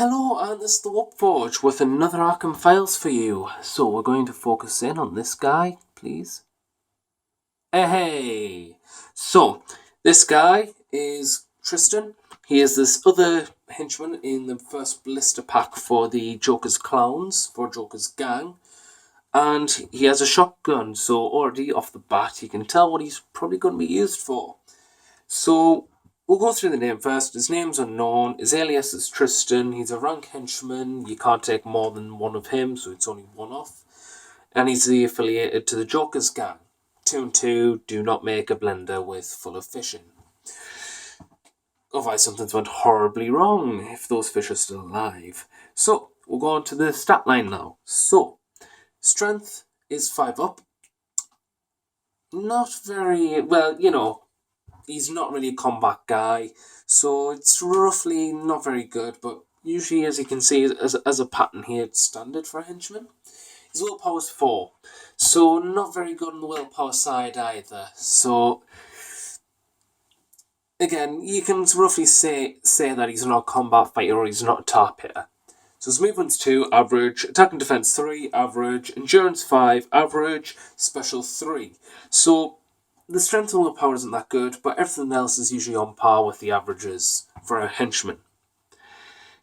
Hello, and this is the Warpforge with another Arkham Files for you. So we're going to focus in on this guy, please. Hey! So, this guy is Triston. He is this other henchman in the first blister pack for the Joker's Clowns, for Joker's gang. And he has a shotgun, so already off the bat you can tell what he's probably going to be used for. So, we'll go through the name first. His name's unknown. His alias is Triston. He's a rank henchman. You can't take more than one of him, so it's only one off. And he's affiliated to the Joker's gang. 2 and 2 do not make a blender with full of fish in. Otherwise something's went horribly wrong if those fish are still alive. So, we'll go on to the stat line now. So, strength is 5 up. Not very, well, he's not really a combat guy, so it's roughly not very good, but usually, as you can see, as a pattern here, it's standard for a henchman. His willpower's 4, so not very good on the willpower side either. So, again, you can roughly say that he's not a combat fighter or he's not a top hitter. So his movement's 2, average, attack and defense 3, average, endurance 5, average, special 3. So, the strength and willpower isn't that good, but everything else is usually on par with the averages for a henchman.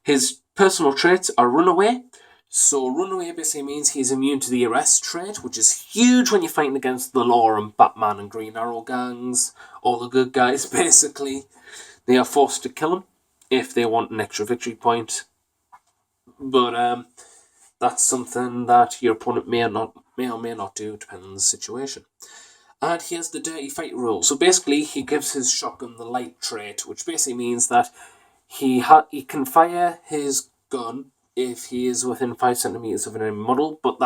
His personal traits are runaway. So runaway basically means he's immune to the arrest trait, which is huge when you're fighting against the Law and Batman and Green Arrow gangs. All the good guys, basically. They are forced to kill him if they want an extra victory point. But that's something that your opponent may or may not do, depending on the situation. And he has the dirty fight rule. So basically, he gives his shotgun the light trait, which basically means that he can fire his gun if he is within 5 centimeters of an enemy model, but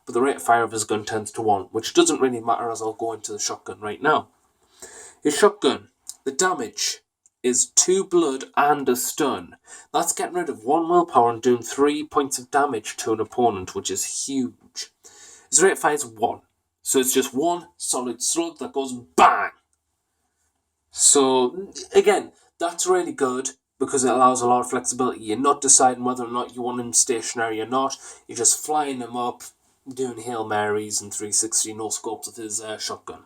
the rate of fire of his gun tends to 1, which doesn't really matter, as I'll go into the shotgun right now. His shotgun, the damage is 2 blood and a stun. That's getting rid of 1 willpower and doing 3 points of damage to an opponent, which is huge. His rate of fire is 1. So it's just 1 solid slug that goes bang. So, again, that's really good because it allows a lot of flexibility. You're not deciding whether or not you want him stationary or not. You're just flying him up, doing Hail Marys and 360 no-scopes with his shotgun.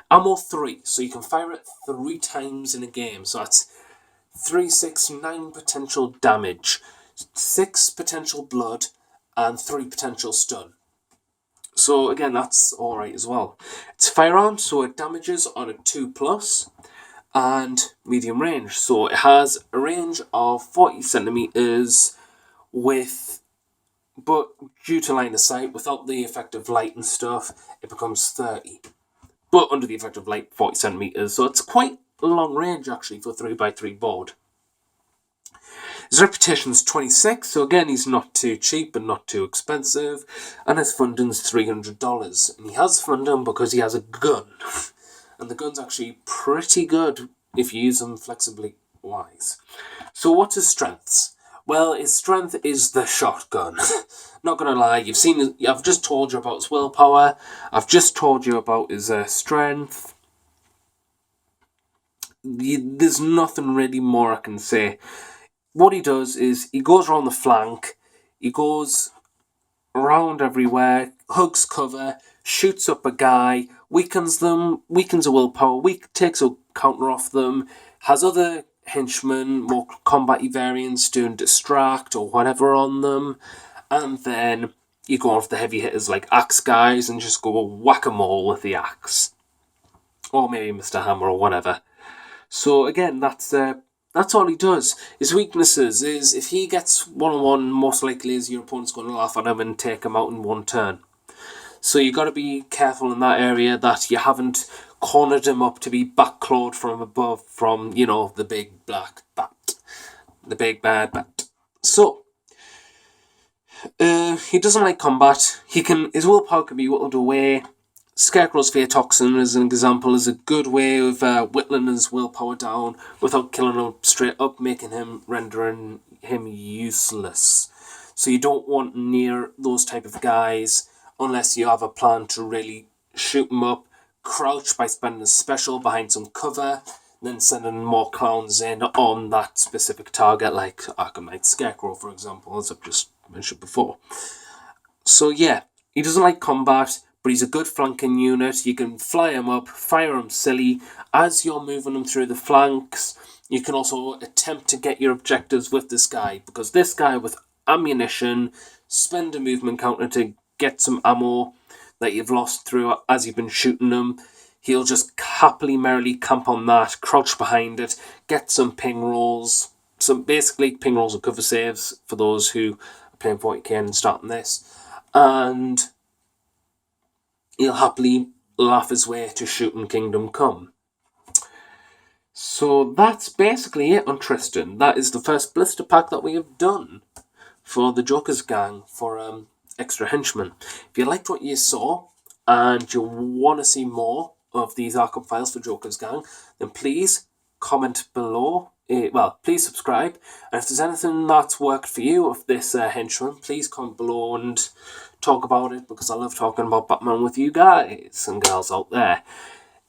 Ammo 3, so you can fire it 3 times in a game. So that's 3, 6, 9 potential damage, 6 potential blood, and 3 potential stun. So again, that's alright as well. It's firearm, so it damages on a 2+, and medium range. So it has a range of 40 centimeters but due to line of sight, without the effect of light and stuff, it becomes 30. But under the effect of light, 40 centimeters. So it's quite a long range actually for a 3x3 board. His reputation's 26, so again, he's not too cheap and not too expensive, and his funding's $300. And he has funding because he has a gun, and the gun's actually pretty good if you use them flexibly wise. So what's his strengths? Well, his strength is the shotgun. Not gonna lie, I've just told you about his willpower, I've just told you about his strength. There's nothing really more I can say. What he does is he goes around the flank, he goes around everywhere, hugs cover, shoots up a guy, weakens a willpower, takes a counter off them, has other henchmen, more combat-y variants doing distract or whatever on them, and then you go off the heavy hitters like axe guys and just go whack-a-mole with the axe. Or maybe Mr. Hammer or whatever. So again, that's all he does. His weaknesses is if he gets 1-on-1, most likely is your opponent's going to laugh at him and take him out in one turn. So you've got to be careful in that area that you haven't cornered him up to be backclawed from above from, the big black bat. The big bad bat. So, he doesn't like combat. His willpower can be whittled away. Scarecrow's Fear Toxin, as an example, is a good way of whittling his willpower down without killing him straight up, rendering him useless. So you don't want near those type of guys unless you have a plan to really shoot him up, crouch by spending a special behind some cover, then sending more clowns in on that specific target, like Arkham Knight's Scarecrow, for example, as I've just mentioned before. So yeah, he doesn't like combat, but he's a good flanking unit. You can fly him up, fire him silly. As you're moving him through the flanks, you can also attempt to get your objectives with this guy, because this guy with ammunition, spend a movement counter to get some ammo that you've lost through as you've been shooting him. He'll just happily, merrily camp on that, crouch behind it, get some ping rolls. Some basically ping rolls and cover saves for those who are playing 40k and starting this. And he'll happily laugh his way to shooting Kingdom Come. So that's basically it on Triston. That is the first blister pack that we have done for the Joker's gang for extra henchmen. If you liked what you saw and you want to see more of these Arkham files for Joker's gang, then please comment below. Please subscribe. And if there's anything that's worked for you of this henchman, please comment below and talk about it, because I love talking about Batman with you guys and girls out there.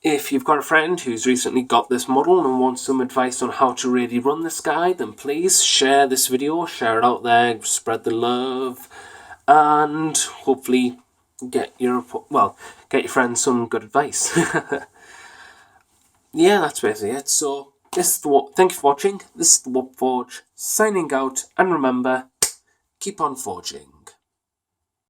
If you've got a friend who's recently got this model and wants some advice on how to really run this guy, then please share this video, share it out there, spread the love, and hopefully get your friends some good advice. Yeah, that's basically it. So thank you for watching. This is the Warp Forge signing out, and remember, keep on forging.